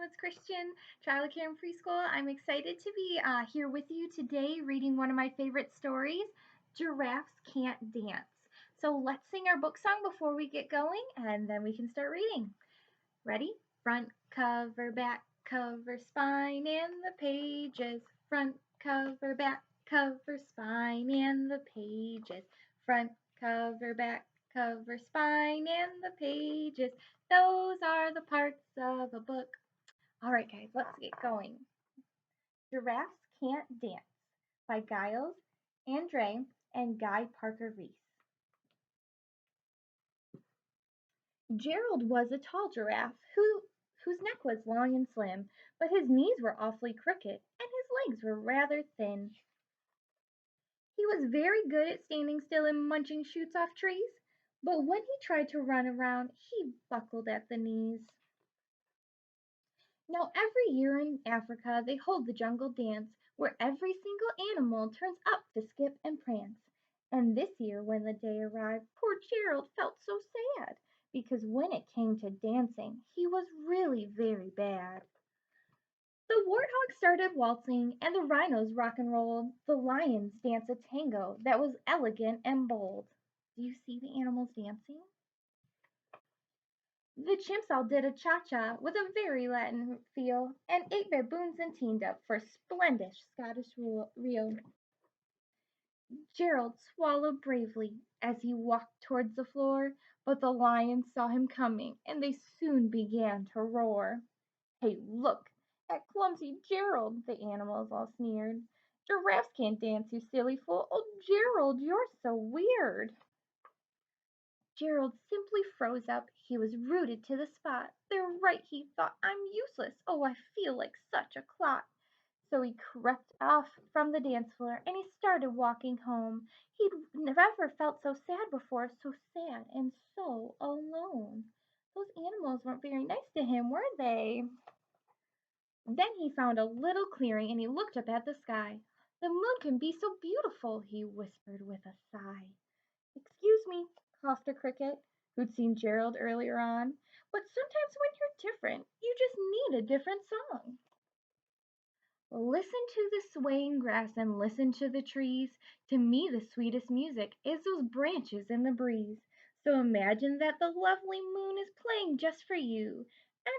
it's Christian, childcare and preschool. I'm excited to be here with you today reading one of my favorite stories, Giraffes Can't Dance. So let's sing our book song before we get going and then we can start reading. Ready? Front cover, back cover, spine, and the pages. Front cover, back cover, spine, and the pages. Front cover, back cover, spine, and the pages. Those are the parts of a book. All right, guys, let's get going. Giraffes Can't Dance by Giles Andre and Guy Parker Reese. Gerald was a tall giraffe whose neck was long and slim, but his knees were awfully crooked and his legs were rather thin. He was very good at standing still and munching shoots off trees, but when he tried to run around, he buckled at the knees. Now, every year in Africa, they hold the jungle dance where every single animal turns up to skip and prance. And this year, when the day arrived, poor Gerald felt so sad because when it came to dancing, he was really very bad. The warthogs started waltzing, and the rhinos rock and rolled. The lions danced a tango that was elegant and bold. Do you see the animals dancing? The chimps all did a cha-cha with a very Latin feel, and 8 baboons and teamed up for a splendid Scottish reel. Gerald swallowed bravely as he walked towards the floor, but the lions saw him coming, and they soon began to roar. Hey, look at clumsy Gerald, the animals all sneered. Giraffes can't dance, you silly fool. Oh, Gerald, you're so weird. Gerald simply froze up. He was rooted to the spot. They're right, he thought. I'm useless. Oh, I feel like such a clot. So he crept off from the dance floor and he started walking home. He'd never felt so sad before, so sad and so alone. Those animals weren't very nice to him, were they? Then he found a little clearing and he looked up at the sky. The moon can be so beautiful, he whispered with a sigh. Excuse me, coughed a cricket, who'd seen Gerald earlier on, but sometimes when you're different, you just need a different song. Listen to the swaying grass and listen to the trees. To me, the sweetest music is those branches in the breeze. So imagine that the lovely moon is playing just for you.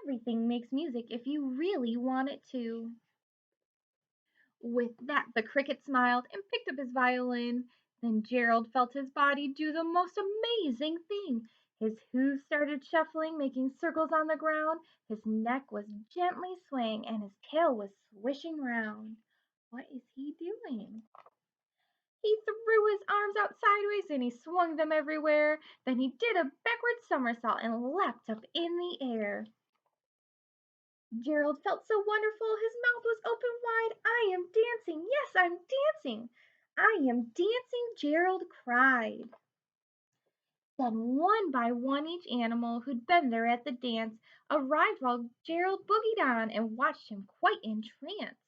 Everything makes music if you really want it to. With that, the cricket smiled and picked up his violin. Then Gerald felt his body do the most amazing thing. His hooves started shuffling, making circles on the ground. His neck was gently swaying and his tail was swishing round. What is he doing? He threw his arms out sideways and he swung them everywhere. Then he did a backward somersault and leapt up in the air. Gerald felt so wonderful, his mouth was open wide. I am dancing, yes, I'm dancing. I am dancing, Gerald cried. Then one by one each animal who'd been there at the dance arrived while Gerald boogied on and watched him quite entranced.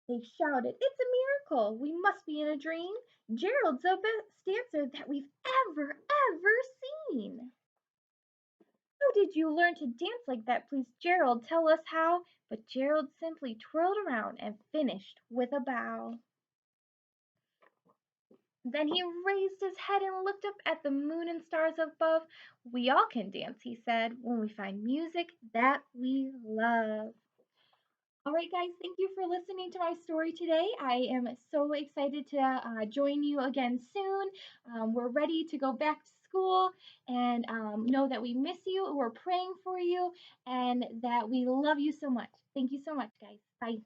They shouted, it's a miracle, we must be in a dream. Gerald's the best dancer that we've ever seen. How did you learn to dance like that? Please, Gerald, tell us how. But Gerald simply twirled around and finished with a bow. Then he raised his head and looked up at the moon and stars above. We all can dance, he said, when we find music that we love. All right, guys, thank you for listening to my story today. I am so excited to join you again soon. We're ready to go back to school and know that we miss you. We're praying for you and that we love you so much. Thank you so much, guys. Bye.